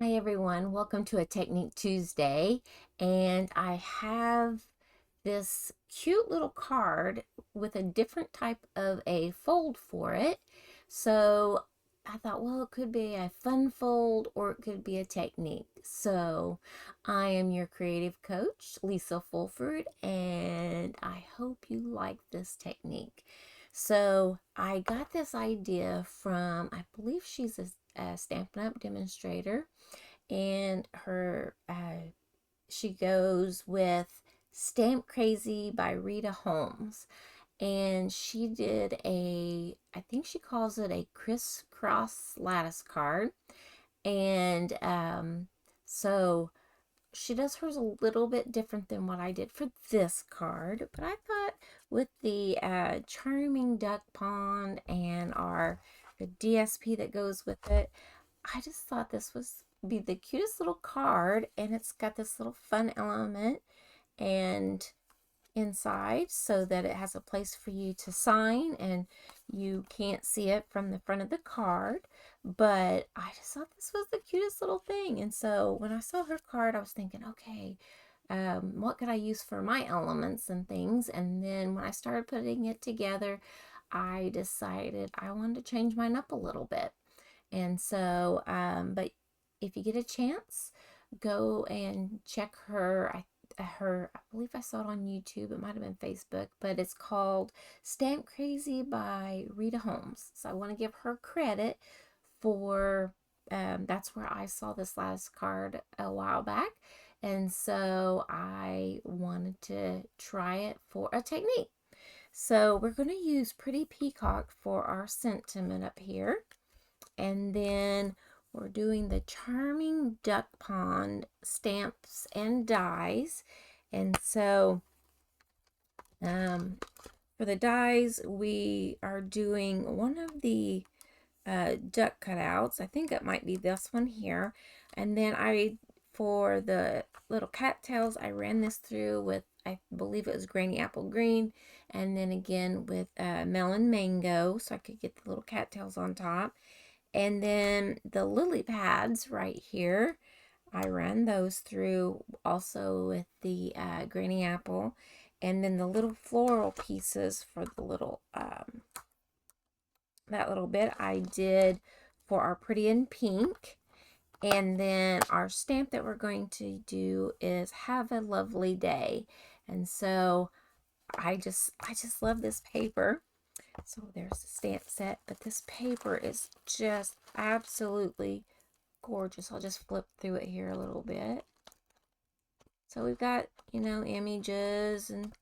Hi everyone, welcome to a Technique Tuesday, and I have this cute little card with a different type of a fold for it. So I thought, well, it could be a fun fold or it could be a technique. So I am your creative coach, Lisa Fulford, and I hope you like this technique. So I got this idea from, I believe she's a Stampin' Up demonstrator, and she goes with Stamp Crazy by Rita Holmes. And she did I think she calls it a crisscross lattice card. And so she does hers a little bit different than what I did for this card. But I thought with the charming duck pond and the DSP that goes with it, I just thought this was be the cutest little card, and it's got this little fun element and inside so that it has a place for you to sign, and you can't see it from the front of the card. But I just thought this was the cutest little thing, and so when I saw her card I was thinking, okay, what could I use for my elements and things? And then when I started putting it together, I decided I wanted to change mine up a little bit. And so, but if you get a chance, go and check I believe I saw it on YouTube. It might have been Facebook, but it's called Stamp Crazy by Rita Holmes. So I want to give her credit for, that's where I saw this last card a while back. And so I wanted to try it for a technique. So we're going to use Pretty Peacock for our sentiment up here. And then we're doing the Charming Duck Pond stamps and dies. And so for the dies, we are doing one of the duck cutouts. I think it might be this one here. And then for the little cattails, I ran this through with, I believe it was Granny Apple Green, and then again with Melon Mango, so I could get the little cattails on top. And then the lily pads right here, I ran those through also with the Granny Apple. And then the little floral pieces for the little, that little bit I did for our Pretty in Pink. And then our stamp that we're going to do is Have a Lovely Day. And so I just love this paper. So there's the stamp set, but this paper is just absolutely gorgeous. I'll just flip through it here a little bit. So we've got, images and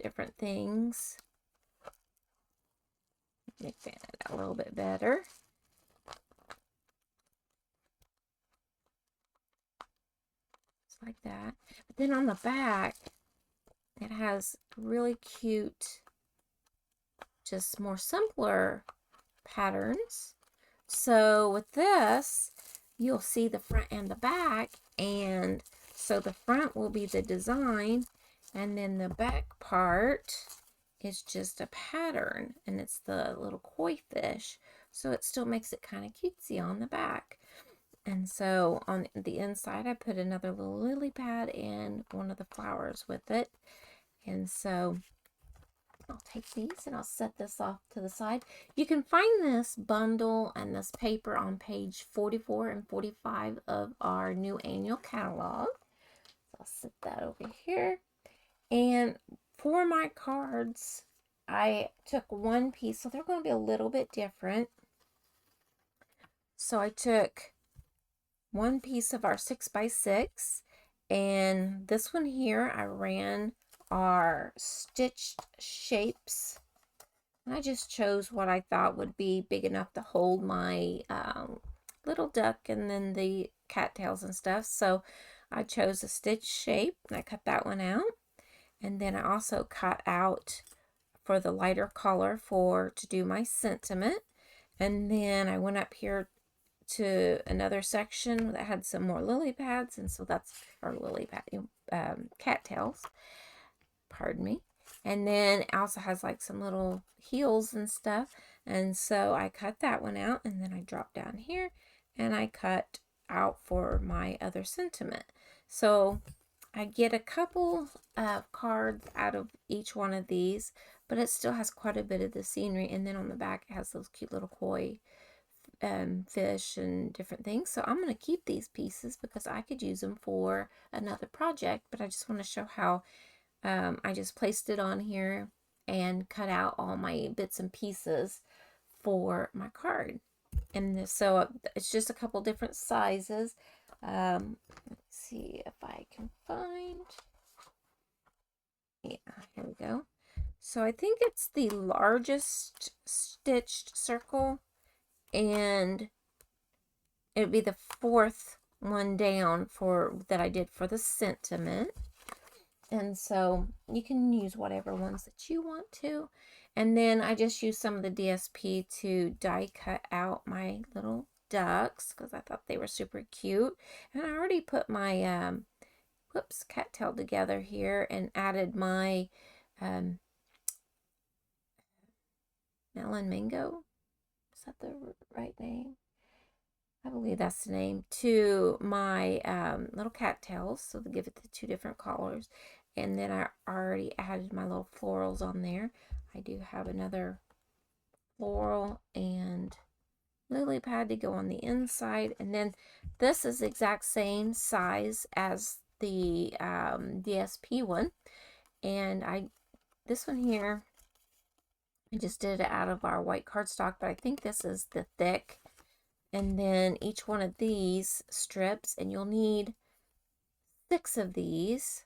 different things. Make that a little bit better. Just like that. But then on the back, it has really cute, just more simpler patterns. So with this, you'll see the front and the back, and so the front will be the design, and then the back part is just a pattern, and it's the little koi fish, so it still makes it kind of cutesy on the back. And so on the inside, I put another little lily pad and one of the flowers with it. And so I'll take these and I'll set this off to the side. You can find this bundle and this paper on page 44 and 45 of our new annual catalog. So I'll set that over here. And for my cards, I took one piece, so they're going to be a little bit different. So I took one piece of our 6x6, and this one here I ran our stitched shapes. I just chose what I thought would be big enough to hold my little duck and then the cattails and stuff. So I chose a stitch shape, and I cut that one out. And then I also cut out for the lighter color to do my sentiment. And then I went up here to another section that had some more lily pads, and so that's our lily pad, cattails. Pardon me. And then it also has like some little heels and stuff. And so I cut that one out, and then I dropped down here and I cut out for my other sentiment. So I get a couple of cards out of each one of these, but it still has quite a bit of the scenery. And then on the back, it has those cute little koi fish and different things. So I'm going to keep these pieces because I could use them for another project, but I just want to show how I just placed it on here and cut out all my bits and pieces for my card. And so it's just a couple different sizes. Let's see if I can find. Yeah, here we go. So I think it's the largest stitched circle, and it would be the fourth one down for that I did for the sentiment. And so you can use whatever ones that you want to. And then I just used some of the DSP to die cut out my little ducks because I thought they were super cute. And I already put my cattail together here and added my melon mango. Is that the right name? I believe that's the name, to my little cattails, so to give it the two different colors. And then I already added my little florals on there. I do have another floral and lily pad to go on the inside. And then this is the exact same size as the DSP one. And this one here, I just did it out of our white cardstock, but I think this is the thick. And then each one of these strips, and you'll need 6 of these.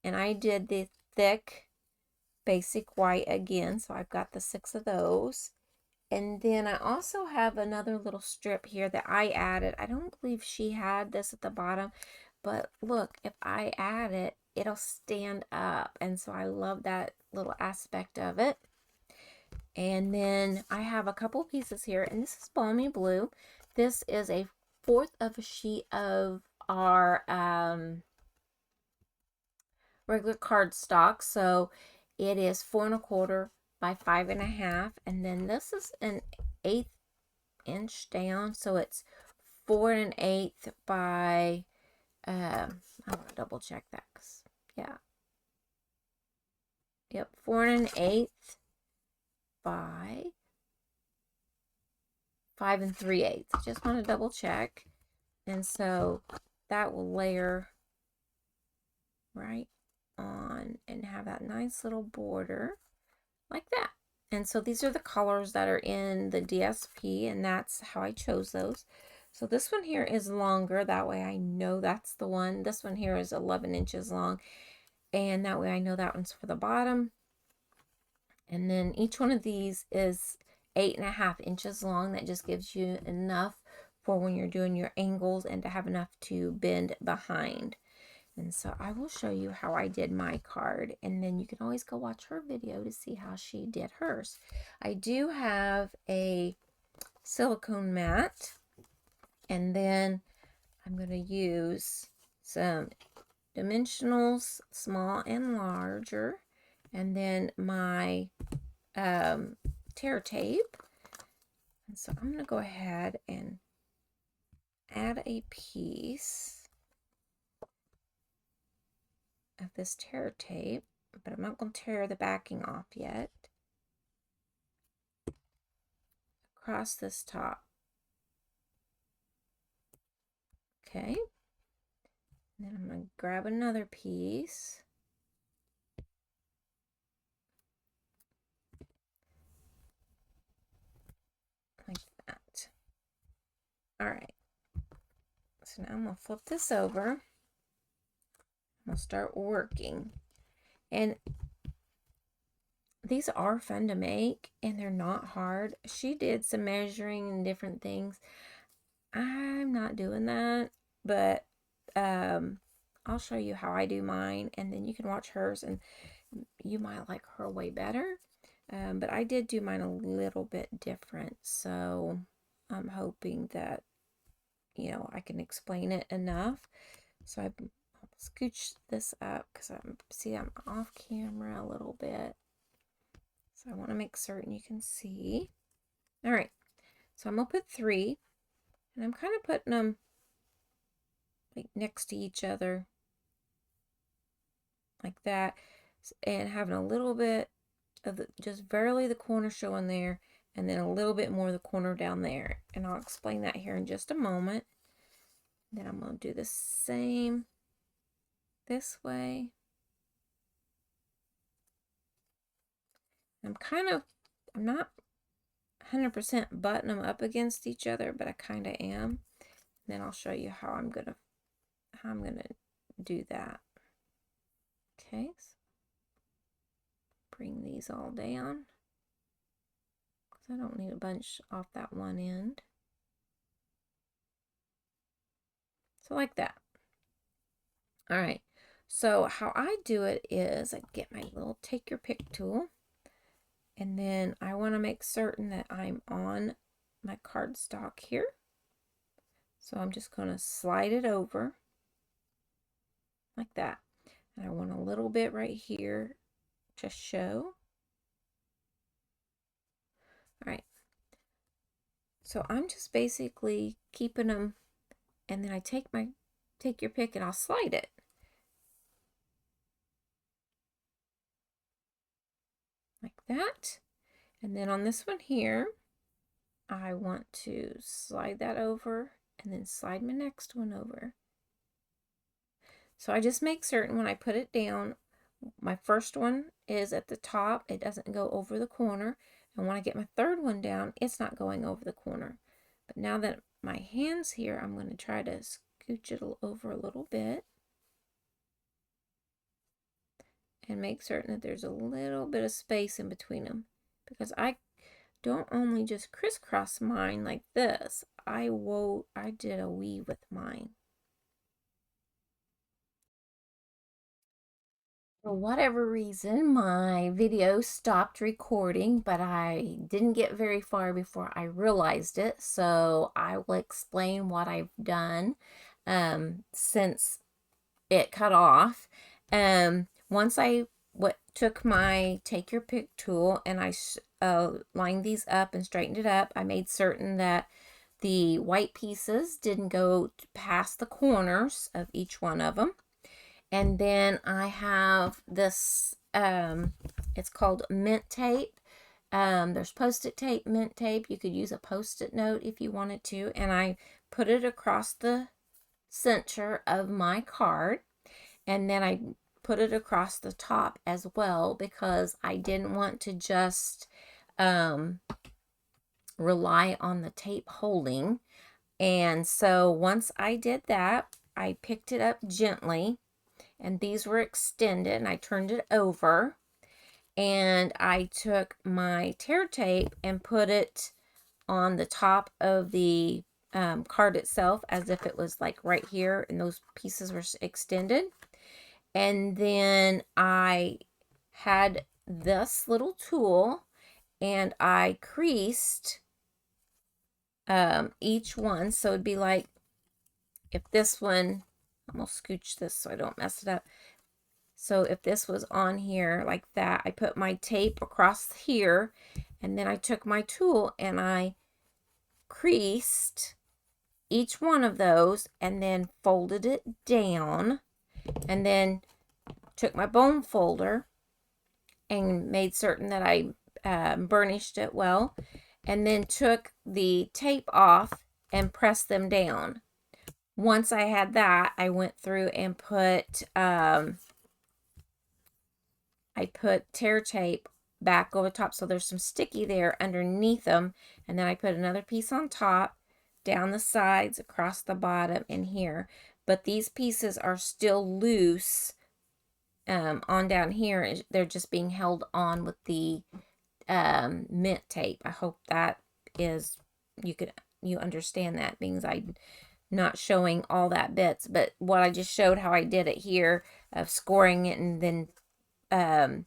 And I did the thick basic white again, so I've got the 6 of those. And then I also have another little strip here that I added. I don't believe she had this at the bottom, but look, if I add it, it'll stand up. And so I love that little aspect of it. And then I have a couple pieces here, and this is Balmy Blue. This is a 1/4 of a sheet of our regular cardstock. So it is 4 1/4 by 5 1/2. And then this is an 1/8 inch down. So it's 4 1/8 by, I want to double check that. Yeah. Yep, 4 1/8 by 5 3/8. Just want to double check. And so that will layer right on and have that nice little border like that. And so these are the colors that are in the DSP, and that's how I chose those. So this one here is longer, that way I know that's the one. This one here is 11 inches long, and that way I know that one's for the bottom. And then each one of these is 8 1/2 inches long. That just gives you enough for when you're doing your angles and to have enough to bend behind. And so I will show you how I did my card, and then you can always go watch her video to see how she did hers. I do have a silicone mat, and then I'm going to use some dimensionals, small and larger, and then my tear tape. And so I'm going to go ahead and add a piece of this tear tape, but I'm not going to tear the backing off yet, across this top. Okay, and then I'm going to grab another piece, like that. All right, so now I'm going to flip this over. I'm going to start working. And these are fun to make, and they're not hard. She did some measuring and different things. I'm not doing that, but I'll show you how I do mine, and then you can watch hers, and you might like her way better. But I did do mine a little bit different, so I'm hoping that, you know, I can explain it enough. So I'll scooch this up because I'm off camera a little bit. So I want to make certain you can see. All right, so I'm going to put 3 And I'm kind of putting them like next to each other like that, and having a little bit of just barely the corner showing there, and then a little bit more of the corner down there. And I'll explain that here in just a moment. Then I'm going to do the same this way. I'm not 100% button them up against each other, but I kind of am. Then I'll show you how I'm gonna do that. Okay, so bring these all down because I don't need a bunch off that one end. So like that. All right. So how I do it is I get my little take your pick tool, and then I want to make certain that I'm on my cardstock here. So I'm just going to slide it over like that. And I want a little bit right here to show. All right. So I'm just basically keeping them, and then I take your pick and I'll slide it. Like that. And then on this one here, I want to slide that over and then slide my next one over. So I just make certain when I put it down, my first one is at the top. It doesn't go over the corner. And when I get my third one down, it's not going over the corner. But now that my hand's here, I'm going to try to scooch it over a little bit. And make certain that there's a little bit of space in between them. Because I don't only just crisscross mine like this. I did a weave with mine. For whatever reason, my video stopped recording, but I didn't get very far before I realized it. So I will explain what I've done since it cut off. Once I took my take your pick tool and I lined these up and straightened it up, I made certain that the white pieces didn't go past the corners of each one of them. And then I have this, it's called mint tape. There's post-it tape, mint tape. You could use a post-it note if you wanted to. And I put it across the center of my card. And then I put it across the top as well because I didn't want to just rely on the tape holding. And so once I did that, I picked it up gently, and these were extended, and I turned it over, and I took my tear tape and put it on the top of the card itself as if it was like right here, and those pieces were extended. And then I had this little tool, and I creased each one. So it'd be like, if this one, I'm going to scooch this so I don't mess it up. So if this was on here like that, I put my tape across here, and then I took my tool and I creased each one of those and then folded it down, and then took my bone folder and made certain that I burnished it well, and then took the tape off and pressed them down. Once I had that, I went through and put tear tape back over top, so there's some sticky there underneath them, and then I put another piece on top, down the sides, across the bottom, and here. But these pieces are still loose on down here. They're just being held on with the mint tape. I hope that is, you understand that, because I'm not showing all that bits, but what I just showed how I did it here of scoring it and then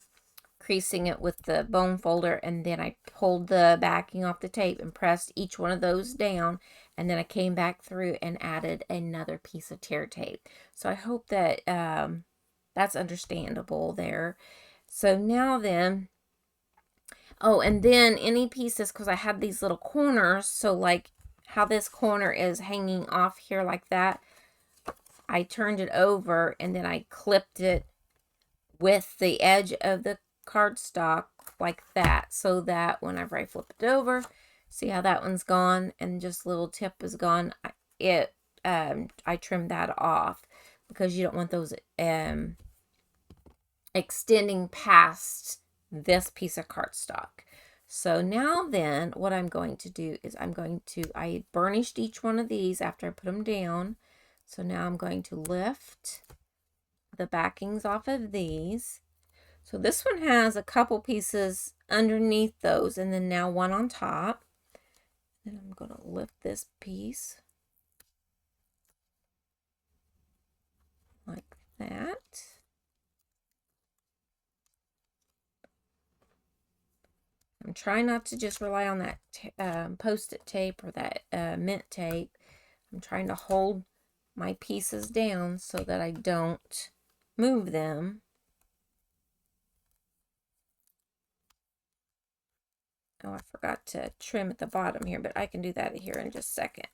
creasing it with the bone folder, and then I pulled the backing off the tape and pressed each one of those down, and then I came back through and added another piece of tear tape. So I hope that that's understandable there. So now then, oh, and then any pieces, because I had these little corners, so like how this corner is hanging off here like that, I turned it over and then I clipped it with the edge of the cardstock like that, so that whenever I flip it over, see how that one's gone and just a little tip is gone. I trimmed that off because you don't want those extending past this piece of cardstock. So now then, what I'm going to do is I burnished each one of these after I put them down. So now I'm going to lift the backings off of these. So this one has a couple pieces underneath those and then now one on top. Then I'm going to lift this piece like that. I'm trying not to just rely on that post-it tape or that mint tape. I'm trying to hold my pieces down so that I don't move them. Oh, I forgot to trim at the bottom here, but I can do that here in just a second.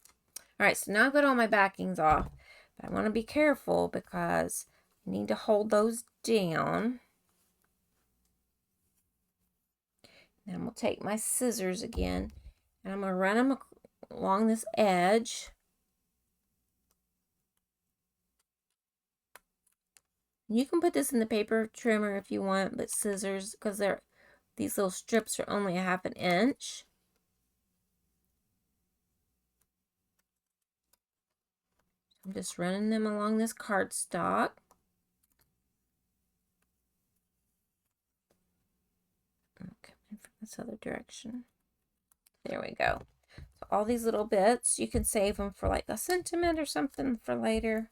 All right, so now I've got all my backings off. But I want to be careful because I need to hold those down. Then I'm going to take my scissors again, and I'm going to run them along this edge. You can put this in the paper trimmer if you want, but scissors, because these little strips are only a 1/2 inch. I'm just running them along this cardstock. Okay, from this other direction. There we go. So all these little bits, you can save them for like a sentiment or something for later.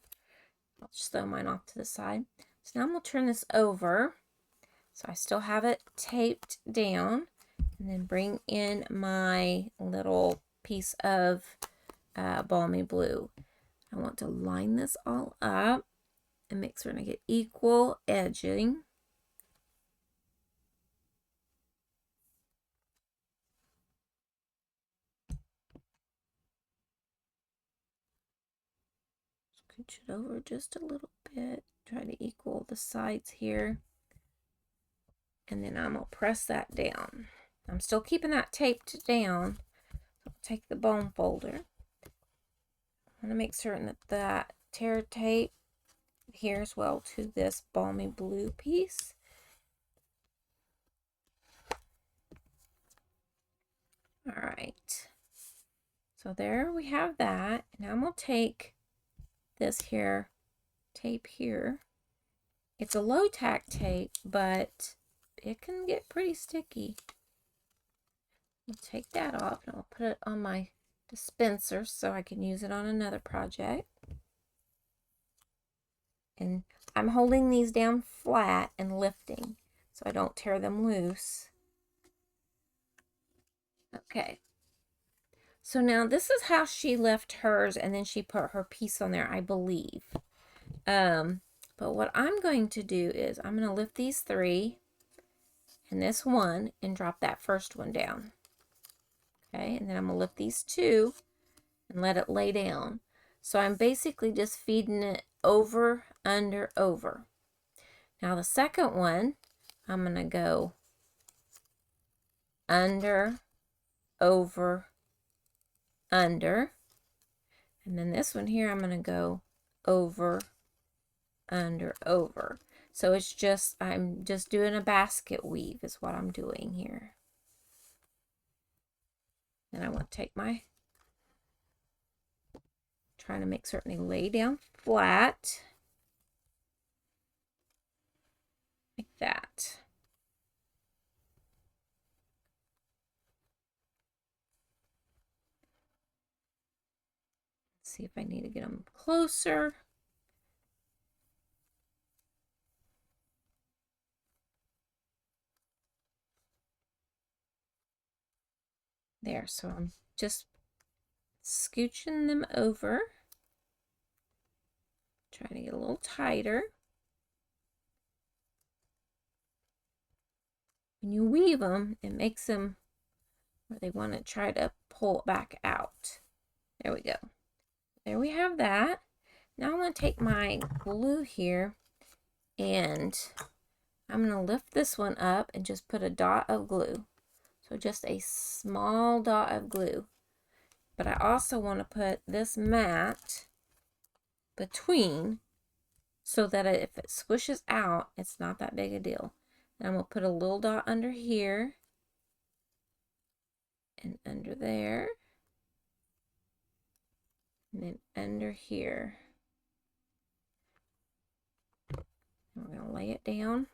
I'll just throw mine off to the side. So now I'm going to turn this over. So I still have it taped down. And then bring in my little piece of balmy blue. I want to line this all up and make sure I get equal edging. Scooch it over just a little bit. Try to equal the sides here. And then I'm going to press that down. I'm still keeping that taped down. I'll take the bone folder. I want to make certain that that tear tape adheres well to this balmy blue piece. All right. So there we have that. Now I'm going to take this here tape here. It's a low tack tape, but it can get pretty sticky. I'll take that off and I'll put it on my dispenser so I can use it on another project. And I'm holding these down flat and lifting so I don't tear them loose. Okay. So now this is how she left hers, and then she put her piece on there, I believe. But what I'm going to do is I'm going to lift these 3 and this one and drop that first one down. Okay, and then I'm going to lift these 2 and let it lay down. So I'm basically just feeding it over, under, over. Now the second one, I'm going to go under, over, under. And then this one here, I'm going to go over, under, over. So it's just, I'm just doing a basket weave is what I'm doing here. And I want to take my, trying to make certain they lay down flat. Like that. Let's see if I need to get them closer. There, so I'm just scooching them over. Trying to get a little tighter. When you weave them, it makes them where they want to try to pull it back out. There we go. There we have that. Now I'm going to take my glue here and I'm going to lift this one up and just put a dot of glue. So just a small dot of glue. But I also want to put this mat between so that if it squishes out, it's not that big a deal. And I'm going to put a little dot under here and under there and then under here. And we're going to lay it down.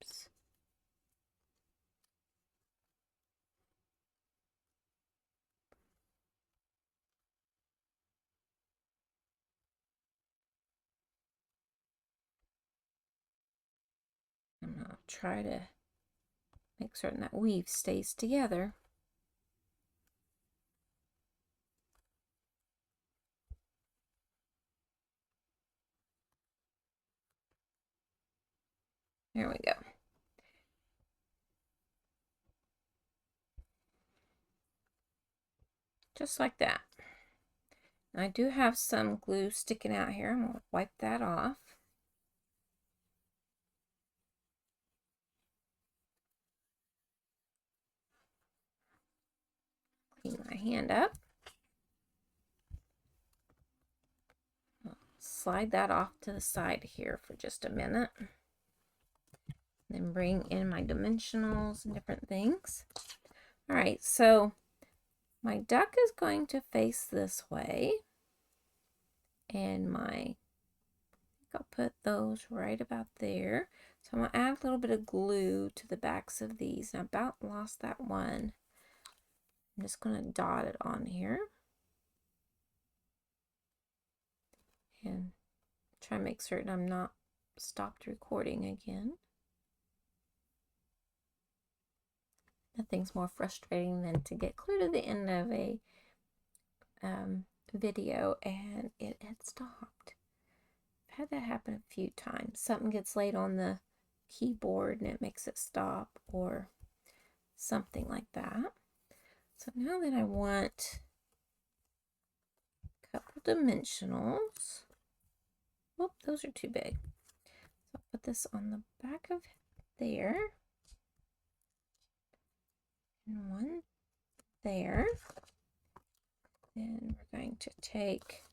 Oops. I'm going to try to make certain that weave stays together. There we go. Just like that. I do have some glue sticking out here. I'm going to wipe that off. Clean my hand up. I'll slide that off to the side here for just a minute. Then bring in my dimensionals and different things. All right, so my duck is going to face this way. And I'll put those right about there. So I'm going to add a little bit of glue to the backs of these. And I about lost that one. I'm just going to dot it on here. And try to make certain I'm not stopped recording again. Nothing's more frustrating than to get clear to the end of a video and it had stopped. I've had that happen a few times. Something gets laid on the keyboard and it makes it stop or something like that. So now that I want a couple dimensionals. Whoop, those are too big. So I'll put this on the back of there. And one there. Then we're going to take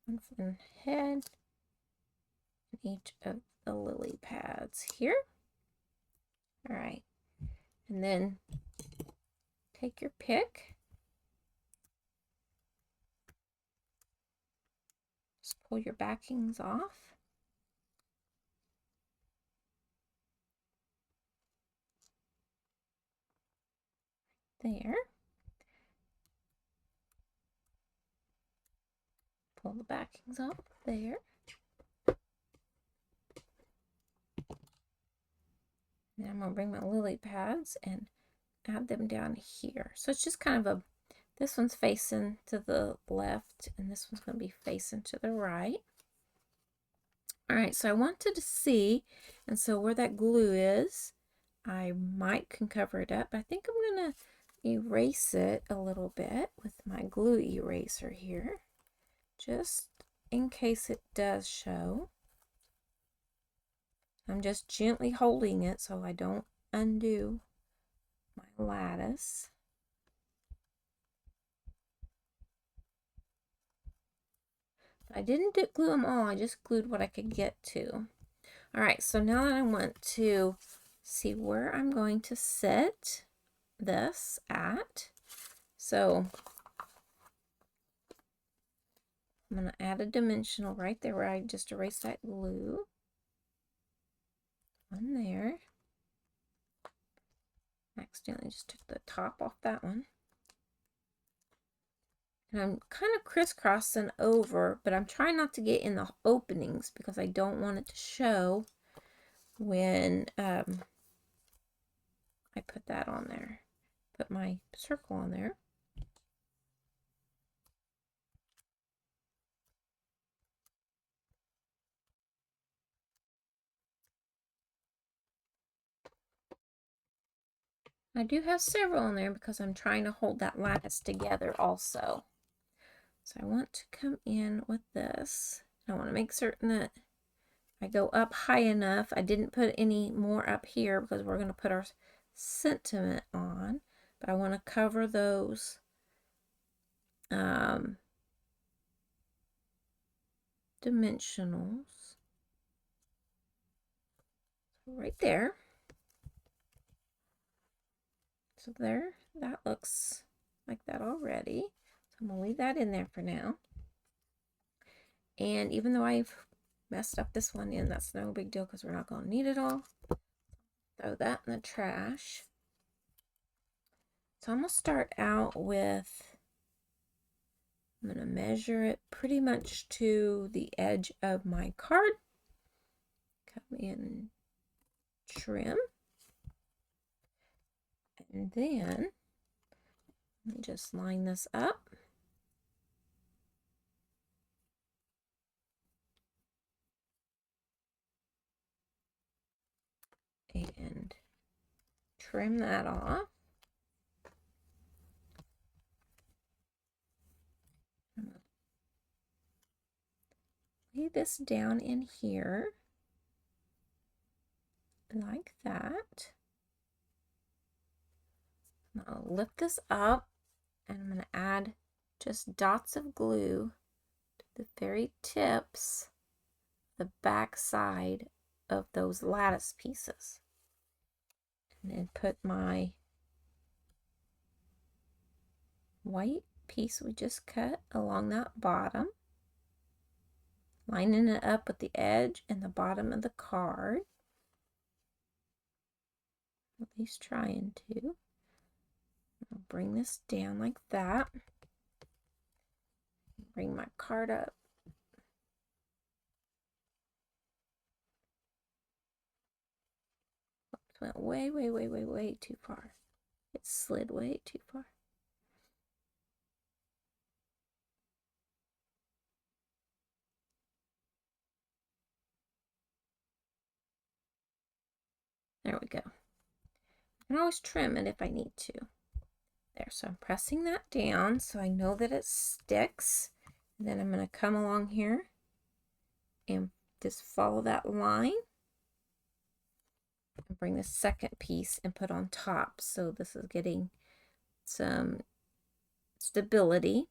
one for the head and each of the lily pads here. All right. And then take your pick. Just pull your backings off. There. Pull the backings off there. Now I'm going to bring my lily pads and add them down here. So it's just kind of a, this one's facing to the left and this one's going to be facing to the right. All right, so I wanted to see, and so where that glue is, I can cover it up. I think I'm going to erase it a little bit with my glue eraser here, just in case it does show. I'm just gently holding it so I don't undo my lattice. I didn't glue them all, I just glued what I could get to. All right, so now that I want to see where I'm going to set this at. So I'm going to add a dimensional right there where I just erased that glue. One there. Accidentally just took the top off that one. And I'm kind of crisscrossing over, but I'm trying not to get in the openings because I don't want it to show when I put that on there. Put my circle on there. I do have several in there because I'm trying to hold that lattice together also. So I want to come in with this. I want to make certain that I go up high enough. I didn't put any more up here because we're going to put our sentiment on, but I want to cover those dimensionals right there. So there, that looks like that already. So I'm going to leave that in there for now. And even though I've messed up this one in, that's no big deal because we're not going to need it all. Throw that in the trash. So I'm going to start out with, I'm going to measure it pretty much to the edge of my card. Come in and trim. And then let me just line this up. And trim that off. Lay this down in here like that. I'll lift this up and I'm going to add just dots of glue to the very tips, the back side of those lattice pieces. And then put my white piece we just cut along that bottom, lining it up with the edge and the bottom of the card. At least trying to. I'll bring this down like that. Bring my card up. It went way too far. It slid way too far. There we go. I can always trim it if I need to. There, so I'm pressing that down so I know that it sticks. And then I'm going to come along here and just follow that line. And bring the second piece and put on top. So this is getting some stability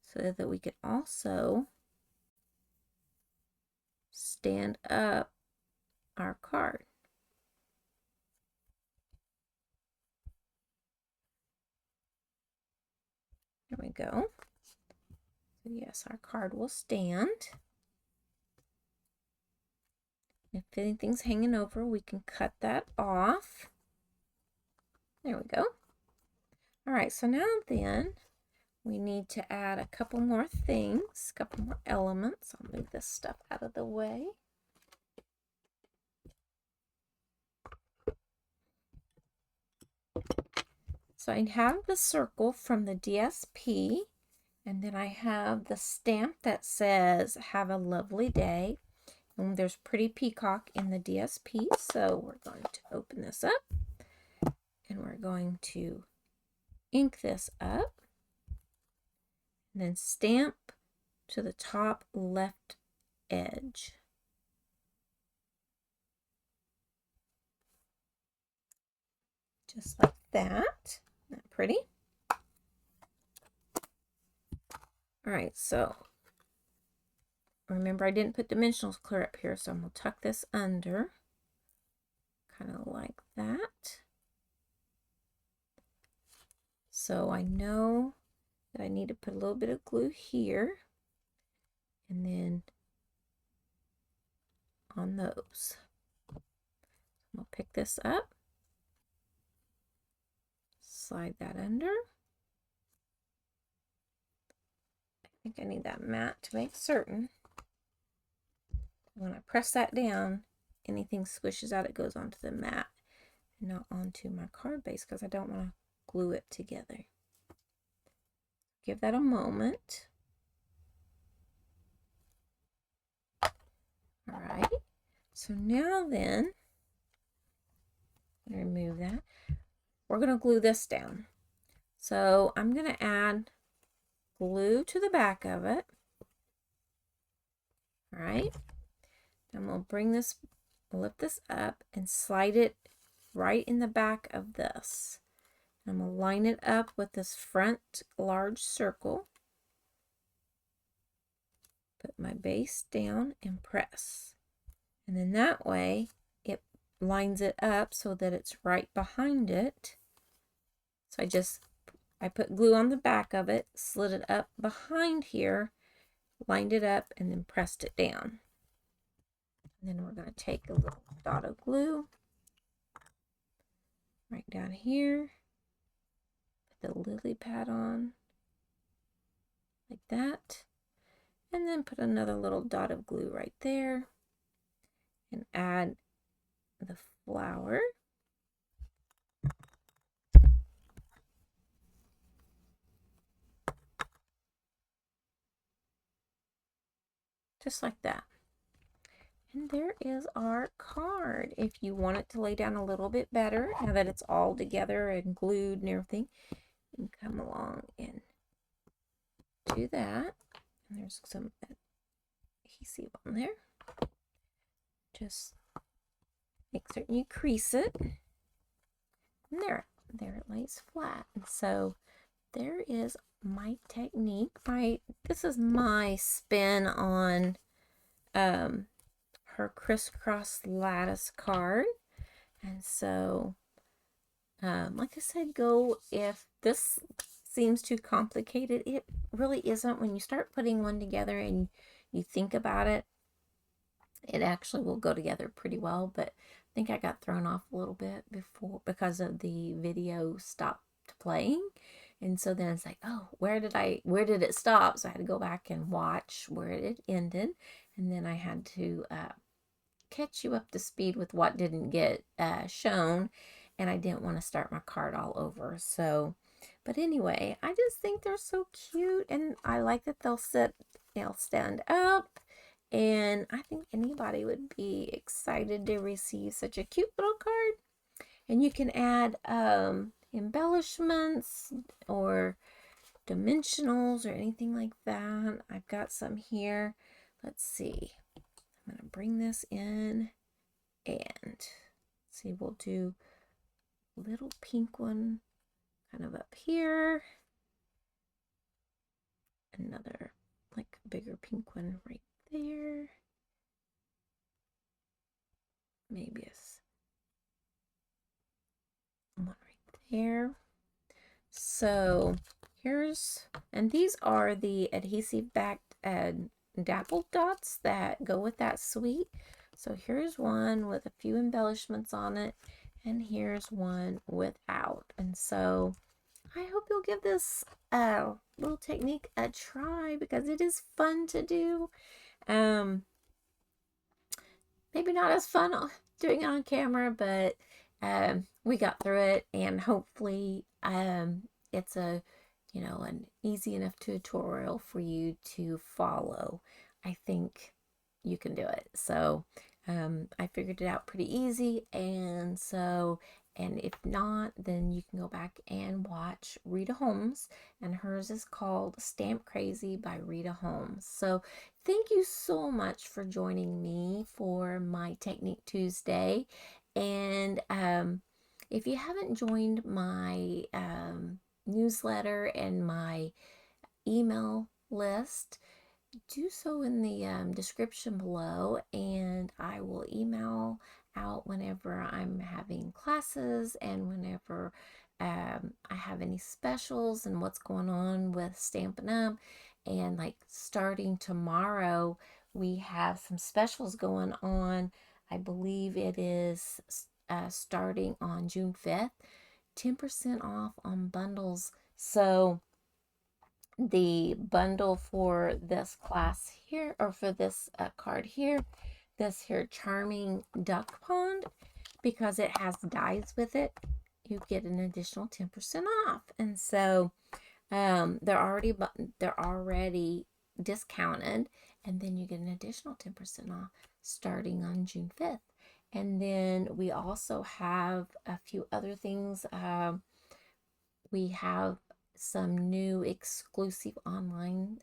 so that we can also stand up our card. There we go. So yes, our card will stand. If anything's hanging over, we can cut that off. There we go. All right, so now then we need to add a couple more things, a couple more elements. I'll move this stuff out of the way. So I have the circle from the DSP, and then I have the stamp that says, "Have a lovely day." And there's pretty peacock in the DSP, so we're going to open this up, and we're going to ink this up, and then stamp to the top left edge. Just like that. Isn't that pretty? All right, so remember I didn't put dimensionals clear up here, so I'm going to tuck this under, kind of like that. So I know that I need to put a little bit of glue here, and then on those. I'll pick this up, slide that under. I think I need that mat to make certain. When I press that down, anything squishes out, it goes onto the mat and not onto my card base because I don't want to glue it together. Give that a moment. All right, so now then, remove that. we're going to glue this down. So I'm going to add glue to the back of it. All right. I'm going to bring this, lift this up and slide it right in the back of this. I'm going to line it up with this front large circle. Put my base down and press. And then that way it lines it up so that it's right behind it. So I put glue on the back of it, slid it up behind here, lined it up, and then pressed it down. And then we're going to take a little dot of glue right down here, put the lily pad on like that, and then put another little dot of glue right there and add the flower. Just like that. And there is our card. If you want it to lay down a little bit better, now that it's all together and glued and everything, you can come along and do that. And there's some adhesive on there. Just make certain you crease it. And there it lays flat. And so there is my technique. This is my spin on her crisscross lattice card. And so like I said, if this seems too complicated, it really isn't. When you start putting one together and you think about it, it actually will go together pretty well. But I think I got thrown off a little bit because of the video stopped playing. And so then it's like, oh, where did it stop? So I had to go back and watch where it ended. And then I had to catch you up to speed with what didn't get shown. And I didn't want to start my card all over. So, but anyway, I just think they're so cute. And I like that they'll stand up. And I think anybody would be excited to receive such a cute little card. And you can add embellishments or dimensionals or anything like that. I've got some here. Let's see. I'm going to bring this in and see, we'll do a little pink one kind of up here. Another like bigger pink one right there. Maybe one right there. So and these are the adhesive backed dapple dots that go with that suite. So here's one with a few embellishments on it, and here's one without. And so I hope you'll give this little technique a try because it is fun to do. Maybe not as fun doing it on camera, but we got through it, and hopefully it's an easy enough tutorial for you to follow. I think you can do it. So I figured it out pretty easy, and if not, then you can go back and watch Rita Holmes, and hers is called Stamp Crazy by Rita Holmes. So thank you so much for joining me for my Technique Tuesday. And if you haven't joined my newsletter and my email list, do so in the description below, and I will email out whenever I'm having classes and whenever I have any specials and what's going on with Stampin' Up. And like starting tomorrow, we have some specials going on. I believe it is starting on June 5th, 10% off on bundles. So the bundle for this class here, or for this card here, this here Charming Duck Pond, because it has dies with it, you get an additional 10% off. And so they're already discounted, and then you get an additional 10% off starting on June 5th. And then we also have a few other things. We have some new exclusive online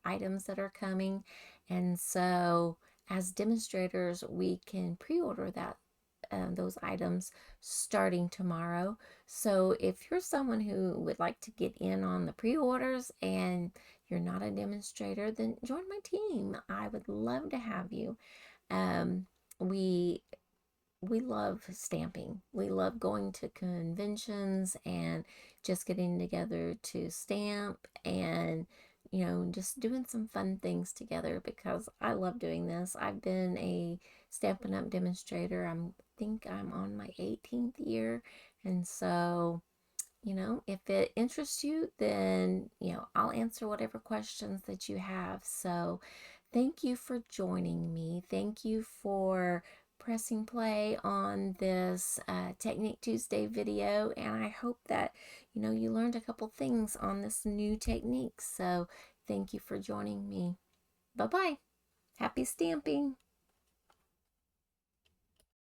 items that are coming, and so as demonstrators we can pre-order those items starting tomorrow. So if you're someone who would like to get in on the pre-orders and you're not a demonstrator, then join my team. I would love to have you. Um, we we love stamping. We love going to conventions and just getting together to stamp and, just doing some fun things together because I love doing this. I've been a Stampin' Up! Demonstrator. Think I'm on my 18th year. And so, if it interests you, then, I'll answer whatever questions that you have. So thank you for joining me. Thank you for pressing play on this Technique Tuesday video. And I hope that, you learned a couple things on this new technique. So thank you for joining me. Bye-bye. Happy stamping.